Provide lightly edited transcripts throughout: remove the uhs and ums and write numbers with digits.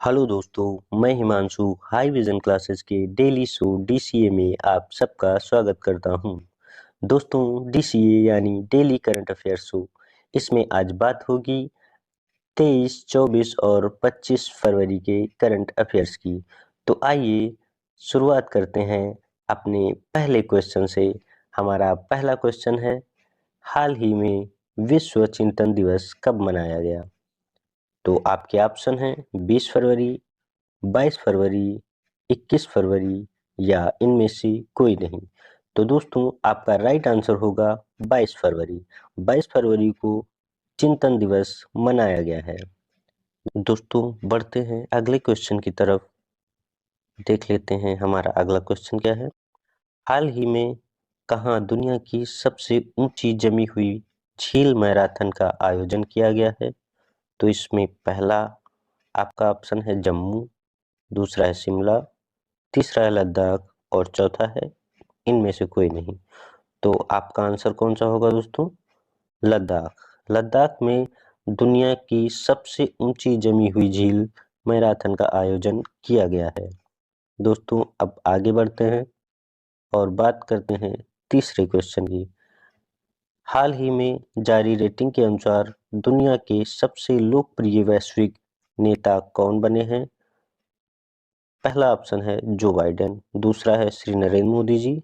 Hello दोस्तों, मैं Himanshu high vision classes के डेली शो डीसीए में आप सबका स्वागत करता हूं। दोस्तों, डीसीए यानी डेली करंट अफेयर शो, इसमें आज बात होगी 23, 24 और 25 फरवरी के करंट अफेयर्स की। तो आइए शुरुआत करते हैं अपने पहले क्वेश्चन से। हमारा पहला क्वेश्चन है, हाल ही में विश्व चिंतन दिवस कब मनाया गया? तो आपके ऑप्शन हैं 20 फरवरी, 22 फरवरी, 21 फरवरी या इनमें से कोई नहीं। तो दोस्तों, आपका राइट आंसर होगा 22 फरवरी। 22 फरवरी को चिंतन दिवस मनाया गया है। दोस्तों, बढ़ते हैं अगले क्वेश्चन की तरफ। देख लेते हैं हमारा अगला क्वेश्चन क्या है। हाल ही में कहाँ दुनिया की सबसे ऊंची जमी हुई झील मैराथन का आयोजन किया गया है? तो इसमें पहला आपका ऑप्शन है जम्मू, दूसरा है शिमला, तीसरा है लद्दाख और चौथा है इनमें से कोई नहीं। तो आपका आंसर कौन सा होगा दोस्तों? लद्दाख। लद्दाख में दुनिया की सबसे ऊंची जमी हुई झील मैराथन का आयोजन किया गया है। दोस्तों, अब आगे बढ़ते हैं और बात करते हैं तीसरे क्वेश्चन की। हाल ही में जारी रेटिंग के अनुसार दुनिया के सबसे लोकप्रिय वैश्विक नेता कौन बने हैं? पहला ऑप्शन है जो बाइडेन, दूसरा है श्री नरेंद्र मोदी जी,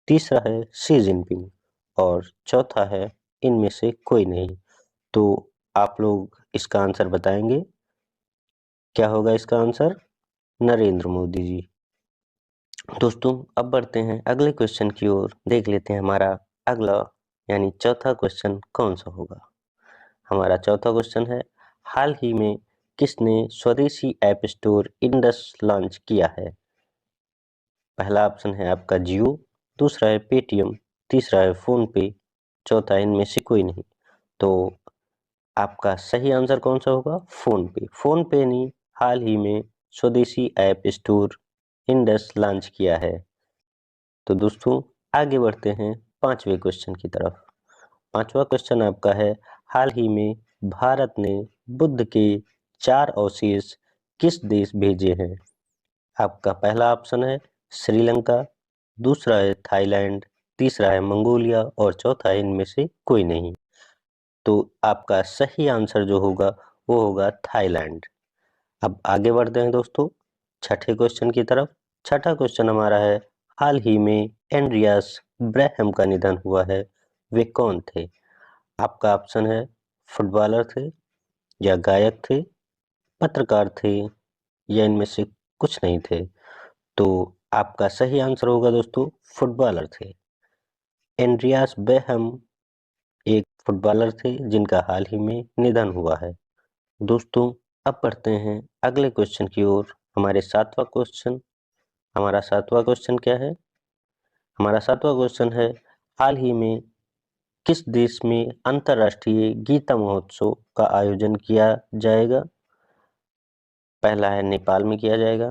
तीसरा है शी जिनपिंग और चौथा है इनमें से कोई नहीं। तो आप लोग इसका आंसर बताएंगे। क्या होगा इसका आंसर? नरेंद्र मोदी जी। दोस्तों, अब बढ़ते हैं अगले क्वेश्चन की ओर। देख लेते हैं हमारा अगला यानी चौथा क्वेश्चन कौन सा होगा। हमारा चौथा क्वेश्चन है, हाल ही में किसने स्वदेशी ऐप स्टोर इंडस लॉन्च किया है? पहला ऑप्शन है आपका जियो, दूसरा है पेटीएम, तीसरा है फोन पे, चौथा इनमें से कोई नहीं। तो आपका सही आंसर कौन सा होगा? फोन पे। फोन पे ने हाल ही में स्वदेशी ऐप स्टोर इंडस लॉन्च किया है। तो दोस्तों, आगे बढ़ते हैं पांचवें क्वेश्चन की तरफ। पांचवा क्वेश्चन आपका है, हाल ही में भारत ने बुद्ध के 4 अवशेष किस देश भेजे हैं? आपका पहला ऑप्शन है श्रीलंका, दूसरा है थाईलैंड, तीसरा है मंगोलिया और चौथा है इनमें से कोई नहीं। तो आपका सही आंसर जो होगा वो होगा थाईलैंड। अब आगे बढ़ते हैं दोस्तों छठे क्वेश्चन की तरफ। छठा क्वेश्चन हमारा है, हाल ही में एंड्रियास ब्रैहम का निधन हुआ है, वे कौन थे? आपका ऑप्शन है फुटबॉलर थे या गायक थे, पत्रकार थे या इनमें से कुछ नहीं थे। तो आपका सही आंसर होगा दोस्तों फुटबॉलर थे। एंड्रियास बेहम एक फुटबॉलर थे जिनका हाल ही में निधन हुआ है। दोस्तों, अब बढ़ते हैं अगले क्वेश्चन की ओर। हमारा सातवां क्वेश्चन क्या है? हमारा सातवां क्वेश्चन है, हाल ही में किस देश में अंतर्राष्ट्रीय गीता महोत्सव का आयोजन किया जाएगा? पहला है नेपाल में किया जाएगा,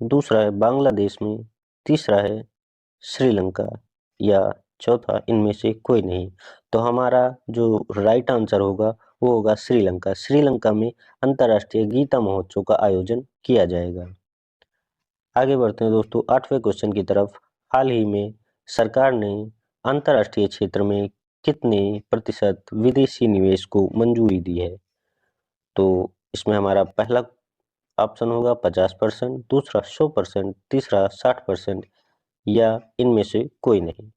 दूसरा है बांग्लादेश में, तीसरा है श्रीलंका या चौथा इनमें से कोई नहीं। तो हमारा जो राइट आंसर होगा वो होगा श्रीलंका। श्रीलंका में अंतर्राष्ट्रीय गीता महोत्सव का आयोजन किया जाएगा। आगे बढ़ते हैं दोस्तों आठवें क्वेश्चन की तरफ। हाल ही में सरकार ने अंतर्राष्ट्रीय क्षेत्र में कितने प्रतिशत विदेशी निवेश को मंजूरी दी है? तो इसमें हमारा पहला ऑप्शन होगा 50%, दूसरा 100%, तीसरा 60% या इनमें से कोई नहीं।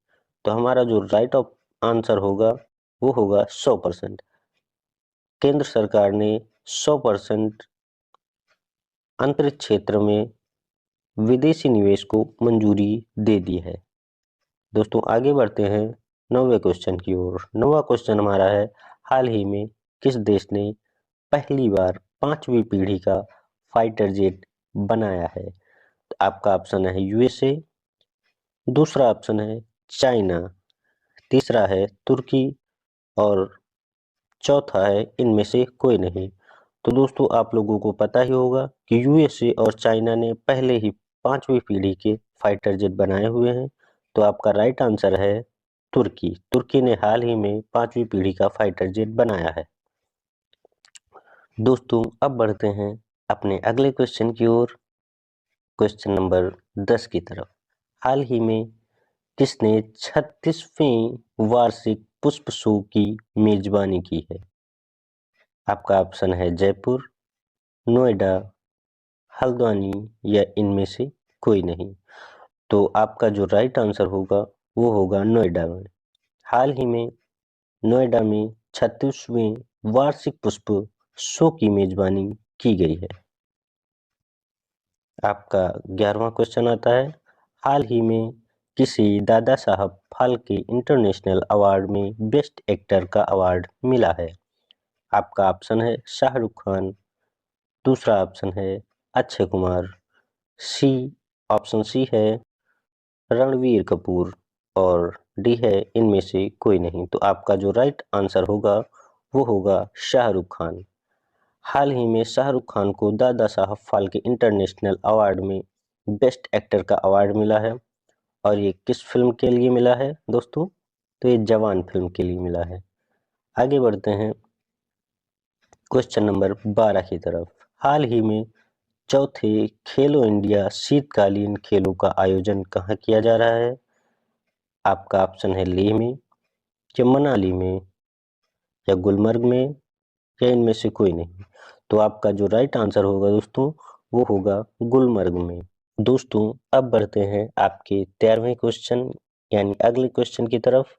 तो हमारा जो राइट ऑफ आंसर होगा वो होगा 100%। केंद्र सरकार ने 100% अंतरिक्ष क्षेत्र में विदेशी निवेश को मंजूरी दे दी है। दोस्तों, आगे बढ़ते हैं नौवें क्वेश्चन की ओर। नौवां क्वेश्चन हमारा है, हाल ही में किस देश ने पहली बार 5वीं पीढ़ी का फाइटर जेट बनाया है? तो आपका ऑप्शन है यूएसए, दूसरा ऑप्शन है चाइना, तीसरा है तुर्की और चौथा है इनमें से कोई नहीं। तो दोस्तों, आप लोगों को पता ही होगा कि यूएसए और चाइना ने पहले ही 5वीं पीढ़ी के फाइटर जेट बनाए हुए हैं। तो आपका राइट आंसर है तुर्की। तुर्की ने हाल ही में 5वीं पीढ़ी का फाइटर जेट बनाया है। दोस्तों, अब बढ़ते हैं अपने अगले क्वेश्चन की ओर, क्वेश्चन नंबर 10 की तरफ। हाल ही में किसने 36वें वार्षिक पुष्प शो की मेजबानी की है? आपका ऑप्शन है जयपुर, नोएडा, हल्द्वानी या इनमें से कोई नहीं। तो आपका जो राइट आंसर होगा वो होगा नोएडा में। हाल ही में नोएडा में 36वें वार्षिक पुष्प शो की मेजबानी की गई है। आपका 11वां क्वेश्चन आता है, हाल ही में किसी दादा साहब फाल्के इंटरनेशनल अवार्ड में बेस्ट एक्टर का अवार्ड मिला है? आपका ऑप्शन है शाहरुख खान, दूसरा ऑप्शन है Akshay Kumar, C option C है रणवीर कपूर और डी है इनमें से कोई नहीं। तो आपका जो राइट आंसर होगा वो होगा शाहरुख खान। हाल ही में शाहरुख खान को दादा साहब फाल्के इंटरनेशनल अवार्ड में बेस्ट एक्टर का अवार्ड मिला है। और ये किस फिल्म के लिए मिला है दोस्तों? तो ये जवान फिल्म के लिए मिला है। आगे बढ़ते हैं क्वेश्चन नंबर 12 की तरफ। हाल ही में चौथे खेलो इंडिया शीतकालीन खेलों का आयोजन कहाँ किया जा रहा है? आपका ऑप्शन है लेह में या मनाली में या गुलमर्ग में या इनमें से कोई नहीं। तो आपका जो राइट आंसर होगा दोस्तों वो होगा गुलमर्ग में। दोस्तों अब बढ़ते हैं आपके 13वें क्वेश्चन यानी अगले क्वेश्चन की तरफ।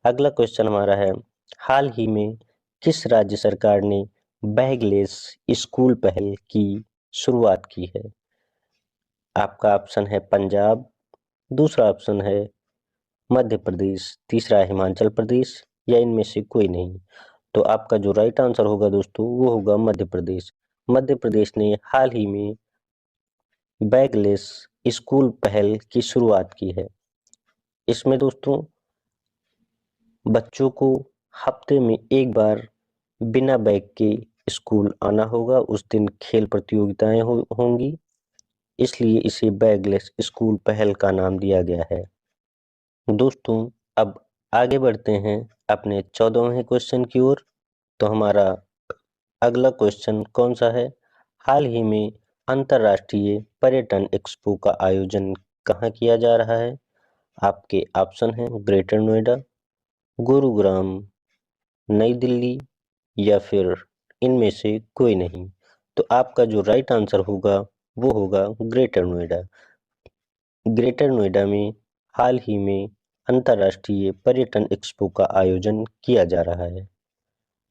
अगला क्वेश्चन हमारा है, हाल ही में किस राज्य सरकार ने बैगलेस स्कूल पहल की शुरुआत की है? आपका ऑप्शन है पंजाब, दूसरा ऑप्शन है मध्य प्रदेश, तीसरा है हिमाचल प्रदेश या इनमें से कोई नहीं। तो आपका जो राइट आंसर होगा दोस्तों वो होगा मध्य प्रदेश। मध्य प्रदेश ने हाल ही में बैगलेस स्कूल पहल की शुरुआत की है। इसमें दोस्तों बच्चों को हफ्ते में एक बार बिना बैग के स्कूल आना होगा। उस दिन खेल प्रतियोगिताएं होंगी, इसलिए इसे बैगलेस स्कूल पहल का नाम दिया गया है। दोस्तों अब आगे बढ़ते हैं अपने 14वें क्वेश्चन की ओर। तो हमारा अगला क्वेश्चन कौन सा है, हाल ही में अंतर्राष्ट्रीय पर्यटन एक्सपो का आयोजन कहाँ किया जा रहा है? आपके ऑप्शन हैं ग्रेटर नोएडा, गुरुग्राम, नई दिल्ली या फिर इनमें से कोई नहीं। तो आपका जो राइट आंसर होगा वो होगा ग्रेटर नोएडा। ग्रेटर नोएडा में हाल ही में अंतर्राष्ट्रीय पर्यटन एक्सपो का आयोजन किया जा रहा है।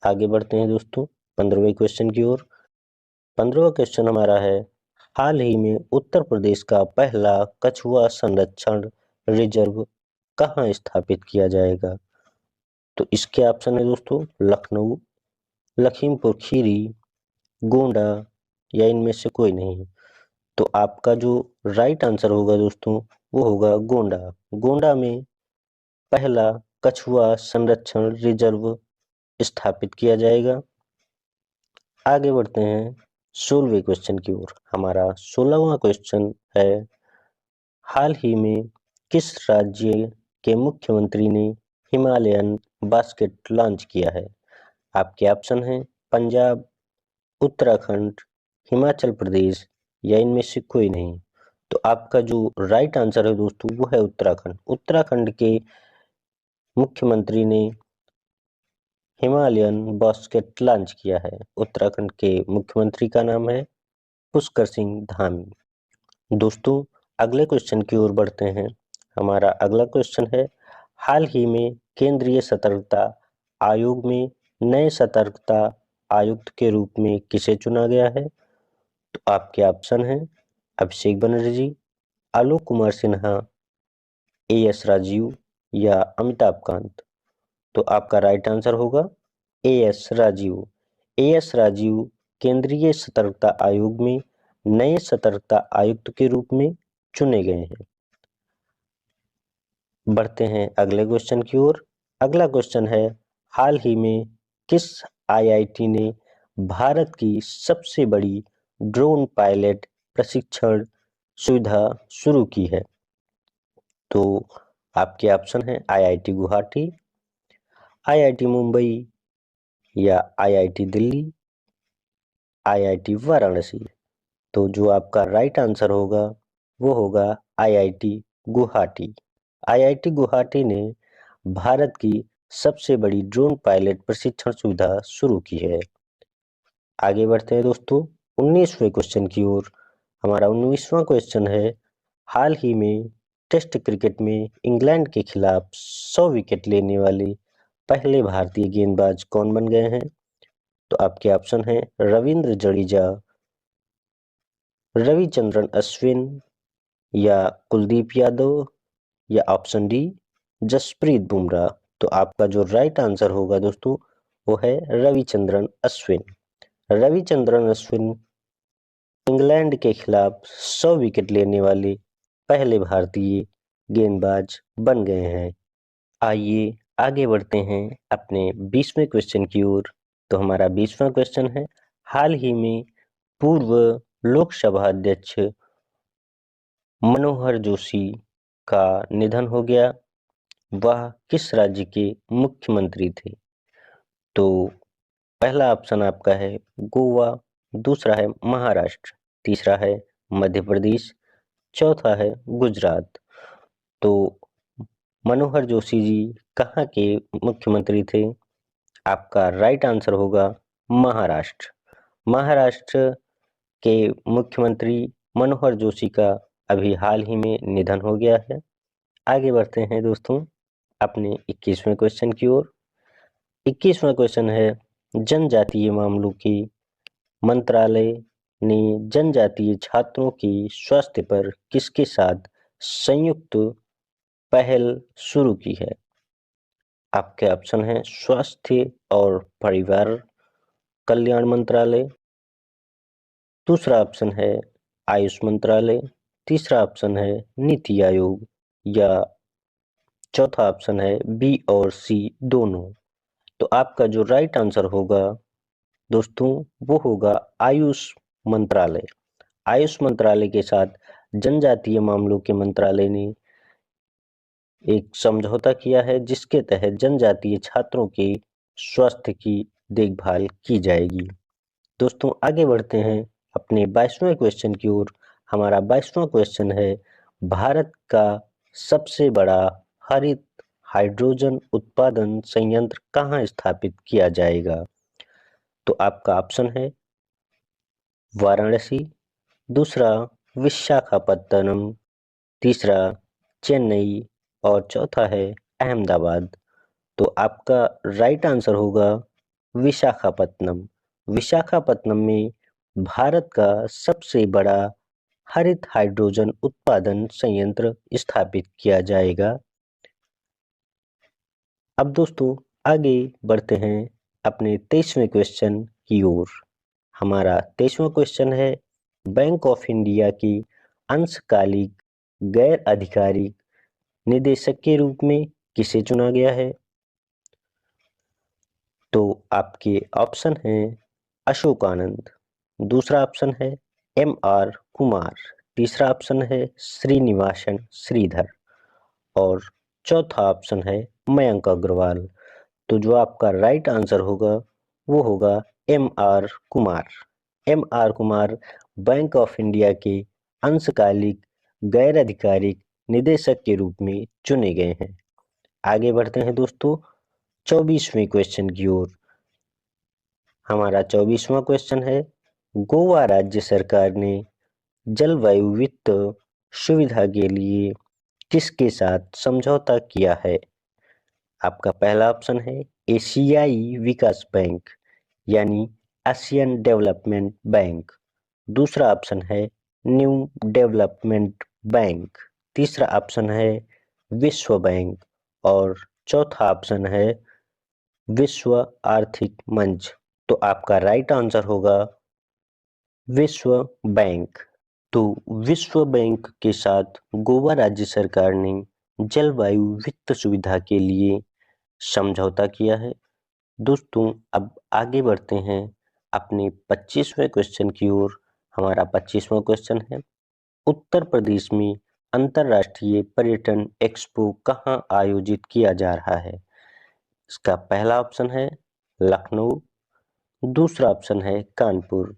आगे बढ़ते हैं दोस्तों 15वें क्वेश्चन की ओर। 15वां क्वेश्चन हमारा है, हाल ही में उत्तर प्रदेश का पहला कछुआ संरक्षण रिजर्व कहाँ स्थापित किया जाएगा? तो इसके ऑप्शन है दोस्तों लखनऊ, लखीमपुर खीरी, गोंडा या इनमें से कोई नहीं। तो आपका जो राइट आंसर होगा दोस्तों वो होगा गोंडा। गोंडा में पहला कछुआ संरक्षण रिजर्व स्थापित किया जाएगा। आगे बढ़ते हैं 16वें क्वेश्चन की ओर। हमारा 16वां क्वेश्चन है, हाल ही में किस राज्य के मुख्यमंत्री ने हिमालयन बास्केट लॉन्च किया है? आपके ऑप्शन हैं पंजाब, उत्तराखंड, हिमाचल प्रदेश या इनमें से कोई नहीं। तो आपका जो राइट आंसर है दोस्तों वो है उत्तराखंड। उत्तराखंड के मुख्यमंत्री ने हिमालयन बास्केट लॉन्च किया है। उत्तराखंड के मुख्यमंत्री का नाम है पुष्कर सिंह धामी। दोस्तों अगले क्वेश्चन की ओर बढ़ते हैं। हमारा अगला क्वेश्चन है, हाल ही में केंद्रीय सतर्कता आयोग में नए सतर्कता आयुक्त के रूप में किसे चुना गया है? तो आपके ऑप्शन हैं अभिषेक बनर्जी, आलोक कुमार सिन्हा, एएस राजीव या अमिताभ कांत। तो आपका राइट आंसर होगा एएस राजीव। एएस राजीव केंद्रीय सतर्कता आयोग में नए सतर्कता आयुक्त के रूप में चुने गए हैं। बढ़ते हैं अगले क्वेश्चन की ओर। अगला क्वेश्चन है, हाल ही में किस आईआईटी ने भारत की सबसे बड़ी ड्रोन पायलट प्रशिक्षण सुविधा शुरू की है? तो आपके ऑप्शन है आईआईटी गुवाहाटी, आईआईटी मुंबई या आईआईटी दिल्ली IIT वाराणसी। तो जो आपका राइट आंसर होगा वो होगा IIT गुवाहाटी। IIT गुवाहाटी ने भारत की सबसे बड़ी ड्रोन पायलट प्रशिक्षण सुविधा शुरू की है। आगे बढ़ते हैं दोस्तों 19वें क्वेश्चन की ओर। हमारा 19वां क्वेश्चन है, हाल ही में टेस्ट क्रिकेट में इंग्लैंड के खिलाफ 100 विकेट लेने वाले पहले भारतीय गेंदबाज कौन बन गए हैं? तो आपके ऑप्शन हैं रविंद्र जडेजा, रविचंद्रन अश्विन या कुलदीप यादव या ऑप्शन डी जसप्रीत बुमराह। तो आपका जो राइट आंसर होगा दोस्तों वो है रविचंद्रन अश्विन। रविचंद्रन अश्विन इंग्लैंड के खिलाफ 100 विकेट लेने वाले पहले भारतीय गेंदबाज बन गए हैं। आइए आगे बढ़ते हैं अपने 20वें क्वेश्चन की ओर। तो हमारा 20वां क्वेश्चन है, हाल ही में पूर्व लोकसभा अध्यक्ष मनोहर जोशी का निधन हो गया। वह किस राज्य के मुख्यमंत्री थे? तो पहला ऑप्शन आपका है गोवा, दूसरा है महाराष्ट्र, तीसरा है मध्य प्रदेश, चौथा है गुजरात। तो मनोहर जोशी जी कहाँ के मुख्यमंत्री थे? आपका राइट आंसर होगा महाराष्ट्र। महाराष्ट्र के मुख्यमंत्री मनोहर जोशी का अभी हाल ही में निधन हो गया है। आगे बढ़ते हैं दोस्तों अपने 21वें क्वेश्चन की ओर। 21वां क्वेश्चन है, जनजातीय मामलों के मंत्रालय ने जनजातीय छात्रों के स्वास्थ्य पर किसके साथ संयुक्त पहल शुरू की है? आपके ऑप्शन है स्वास्थ्य और परिवार कल्याण मंत्रालय, दूसरा ऑप्शन है आयुष मंत्रालय, तीसरा ऑप्शन है नीति आयोग या चौथा ऑप्शन है बी और सी दोनों। तो आपका जो राइट आंसर होगा दोस्तों वो होगा आयुष मंत्रालय। आयुष मंत्रालय के साथ जनजातीय मामलों के मंत्रालय ने एक समझौता किया है जिसके तहत जनजातीय छात्रों के स्वास्थ्य की देखभाल की जाएगी। दोस्तों आगे बढ़ते हैं अपने 22वें क्वेश्चन की ओर। हमारा 22वां क्वेश्चन है, भारत का सबसे बड़ा हरित हाइड्रोजन उत्पादन संयंत्र कहाँ स्थापित किया जाएगा? तो आपका ऑप्शन है वाराणसी, दूसरा विशाखापत्तनम, तीसरा चेन्नई और चौथा है अहमदाबाद। तो आपका राइट आंसर होगा विशाखापत्तनम। विशाखापत्तनम में भारत का सबसे बड़ा हरित हाइड्रोजन उत्पादन संयंत्र स्थापित किया जाएगा। अब दोस्तों आगे बढ़ते हैं अपने 23वें क्वेश्चन की ओर। हमारा 23वां क्वेश्चन है, बैंक ऑफ इंडिया की अंशकालिक गैर आधिकारिक निदेशक के रूप में किसे चुना गया है? तो आपके ऑप्शन हैं अशोक आनंद, दूसरा ऑप्शन है MR कुमार, तीसरा ऑप्शन है श्रीनिवासन श्रीधर और चौथा ऑप्शन है मयंक अग्रवाल। तो जो आपका राइट आंसर होगा वो होगा MR Kumar. MR Kumar bank of India के अंशकालिक गैर आधिकारिक निदेशक के रूप में चुने गए हैं। आगे बढ़ते हैं दोस्तों 24वें क्वेश्चन की ओर। हमारा 24वां क्वेश्चन है, गोवा राज्य सरकार ने जलवायु वित्त सुविधा के लिए किसके साथ समझौता किया है? आपका पहला ऑप्शन है एशियाई विकास बैंक यानी एशियन डेवलपमेंट बैंक, दूसरा ऑप्शन है न्यू डेवलपमेंट बैंक, तीसरा ऑप्शन है विश्व बैंक और चौथा ऑप्शन है विश्व आर्थिक मंच। तो आपका राइट आंसर होगा विश्व बैंक। तो विश्व बैंक के साथ गोवा राज्य सरकार ने जलवायु वित्त सुविधा के लिए समझौता किया है। दोस्तों अब आगे बढ़ते हैं अपने 25वें क्वेश्चन की ओर। हमारा 25वां क्वेश्चन है, उत्तर प्रदेश में अंतर्राष्ट्रीय पर्यटन एक्सपो कहाँ आयोजित किया जा रहा है? इसका पहला ऑप्शन है लखनऊ, दूसरा ऑप्शन है कानपुर,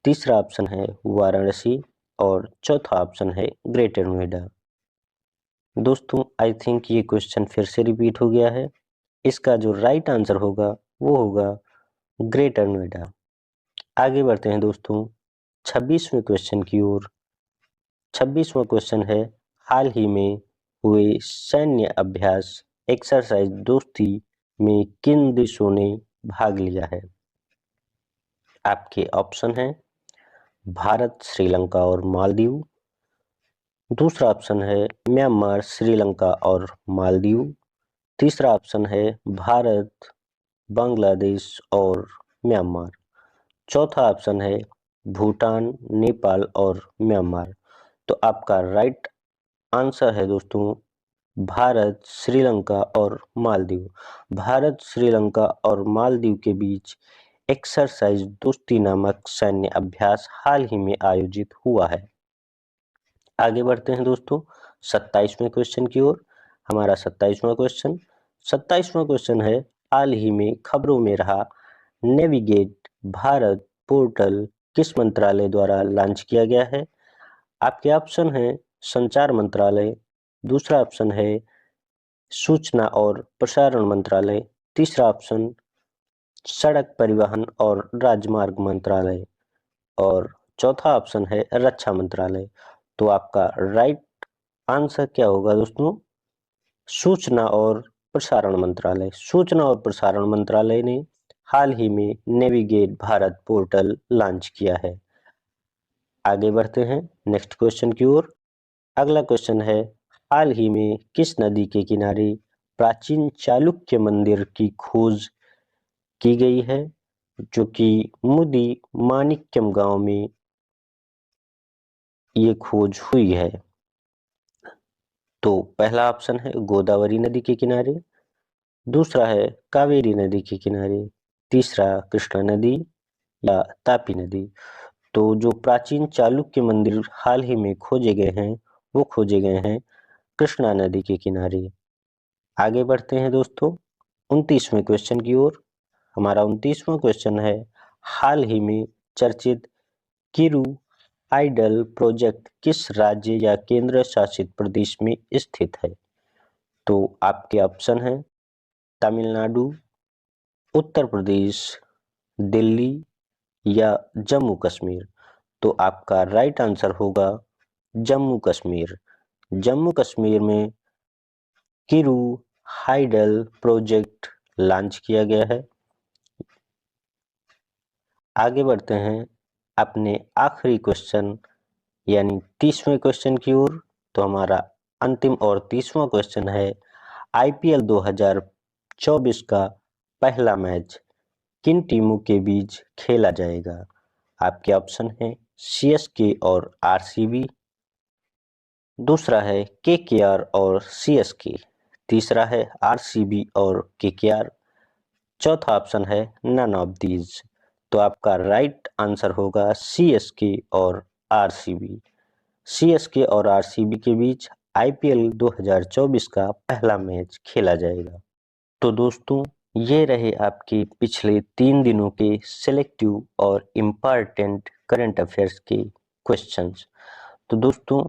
तीसरा ऑप्शन है वाराणसी और चौथा ऑप्शन है ग्रेटर नोएडा। दोस्तों आई थिंक ये क्वेश्चन फिर से रिपीट हो गया है। इसका जो राइट आंसर होगा वो होगा ग्रेटर नोएडा। आगे बढ़ते हैं दोस्तों 26वें क्वेश्चन की ओर। 26वां क्वेश्चन है, हाल ही में हुए सैन्य अभ्यास एक्सरसाइज दोस्ती में किन देशों ने भाग लिया है? आपके ऑप्शन हैं भारत, श्रीलंका और मालदीव। दूसरा ऑप्शन है म्यांमार, श्रीलंका और मालदीव। तीसरा ऑप्शन है भारत, बांग्लादेश और म्यांमार। चौथा ऑप्शन है भूटान, नेपाल और म्यांमार। तो आपका राइट आंसर है दोस्तों भारत, श्रीलंका और मालदीव। भारत, श्रीलंका और मालदीव के बीच एक्सरसाइज दोस्ती नामक सैन्य अभ्यास हाल ही में आयोजित हुआ है। आगे बढ़ते हैं दोस्तों 27वें क्वेश्चन की ओर। हमारा 27वां क्वेश्चन है, हाल ही में खबरों में रहा नेविगेट भारत पोर्टल किस मंत्रालय द्वारा लॉन्च किया गया है? आपके ऑप्शन है संचार मंत्रालय। दूसरा ऑप्शन है सूचना और प्रसारण मंत्रालय। तीसरा ऑप्शन सड़क परिवहन और राजमार्ग मंत्रालय और चौथा ऑप्शन है रक्षा मंत्रालय। तो आपका राइट आंसर क्या होगा दोस्तों? सूचना और प्रसारण मंत्रालय। सूचना और प्रसारण मंत्रालय ने हाल ही में नेविगेट भारत पोर्टल लॉन्च किया है। आगे बढ़ते हैं नेक्स्ट क्वेश्चन की ओर। अगला क्वेश्चन है, हाल ही में किस नदी के किनारे प्राचीन चालुक्य मंदिर की खोज की गई है, जो कि मुदी माणिक्यम गांव में ये खोज हुई है? तो पहला ऑप्शन है गोदावरी नदी के किनारे। दूसरा है कावेरी नदी के किनारे। तीसरा कृष्णा नदी या तापी नदी। तो जो प्राचीन चालुक्य मंदिर हाल ही में खोजे गए हैं वो खोजे गए हैं कृष्णा नदी के किनारे। आगे बढ़ते हैं दोस्तों 29वें क्वेश्चन की ओर। हमारा 29वां क्वेश्चन है, हाल ही में चर्चित किरू हाइडल प्रोजेक्ट किस राज्य या केंद्र शासित प्रदेश में स्थित है? तो आपके ऑप्शन हैं तमिलनाडु, उत्तर प्रदेश, दिल्ली या जम्मू कश्मीर। तो आपका राइट आंसर होगा जम्मू कश्मीर। जम्मू कश्मीर में किरू हाइडल प्रोजेक्ट लॉन्च किया गया है। आगे बढ़ते हैं अपने आखिरी क्वेश्चन यानी 30वें क्वेश्चन की ओर। तो हमारा अंतिम और 30वां क्वेश्चन है, आईपीएल 2024 का पहला मैच किन टीमों के बीच खेला जाएगा? आपके ऑप्शन है सीएसके और आरसीबी। दूसरा है केकेआर और सीएसके। तीसरा है आरसीबी और केकेआर। चौथा ऑप्शन है नन ऑफ दीज। तो आपका राइट आंसर होगा सीएसके और आरसीबी। सीएसके और आरसीबी के बीच आईपीएल 2024 का पहला मैच खेला जाएगा। तो दोस्तों ये रहे आपके पिछले 3 दिनों के सिलेक्टिव और इम्पॉर्टेंट करंट अफेयर्स के क्वेश्चंस। तो दोस्तों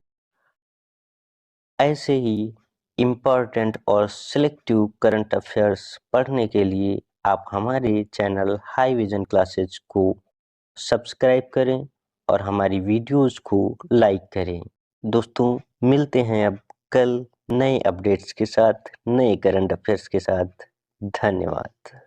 ऐसे ही इम्पॉर्टेंट और सिलेक्टिव करंट अफेयर्स पढ़ने के लिए आप हमारे चैनल हाई विजन क्लासेज को सब्सक्राइब करें और हमारी वीडियोस को लाइक करें। दोस्तों मिलते हैं अब कल नए अपडेट्स के साथ, नए करंट अफेयर्स के साथ। धन्यवाद।